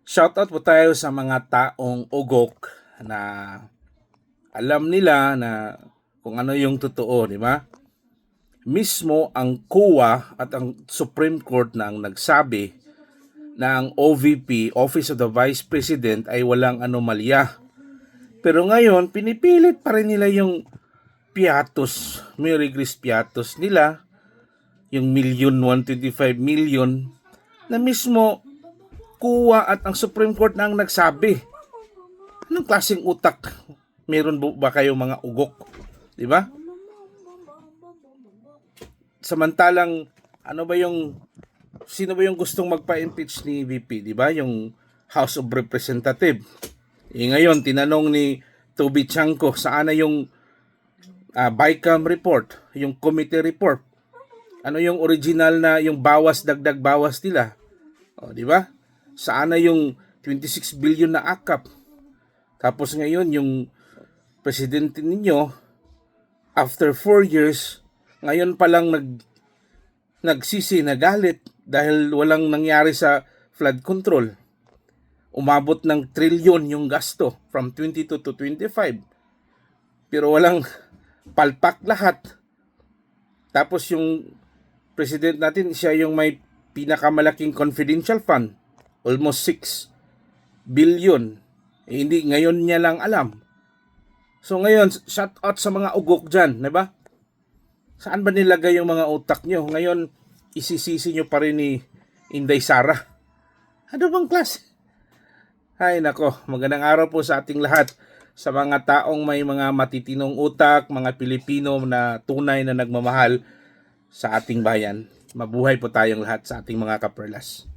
Shoutout po tayo sa mga taong ugok na alam nila na kung ano yung totoo, di ba? Mismo ang COA at ang Supreme Court na ang nagsabi na ang OVP, Office of the Vice President, ay walang anomalya. Pero ngayon, pinipilit pa rin nila yung piatos, Mary Grace piatos nila, yung 125 million na mismo COA at ang Supreme Court na ang nagsabi. Anong klaseng utak meron ba kayo mga ugok? Di ba? Samantalang sino ba yung gustong magpa-impeach ni VP, di ba? Yung House of Representative. Ngayon tinanong ni Toby Chanko saan na yung BICAM report, yung committee report. Ano yung original na yung dagdag bawas nila? O, di ba? Saan na yung 26 billion na akap? Tapos ngayon yung presidente ninyo after 4 years ngayon pa lang nagsisi, nagalit dahil walang nangyari sa flood control. Umabot ng trilyon yung gasto from 22 to 25. Pero walang palpak lahat. Tapos yung president natin, siya yung may pinakamalaking confidential fund. Almost 6 billion. Hindi ngayon niya lang alam. So ngayon, shout out sa mga ugok dyan, di ba? Saan ba nilagay yung mga utak nyo? Ngayon, isisisi nyo pa rin ni Inday Sara. Ano bang klase? Ay nako, magandang araw po sa ating lahat. Sa mga taong may mga matitinong utak, mga Pilipino na tunay na nagmamahal sa ating bayan. Mabuhay po tayong lahat sa ating mga kaperlas.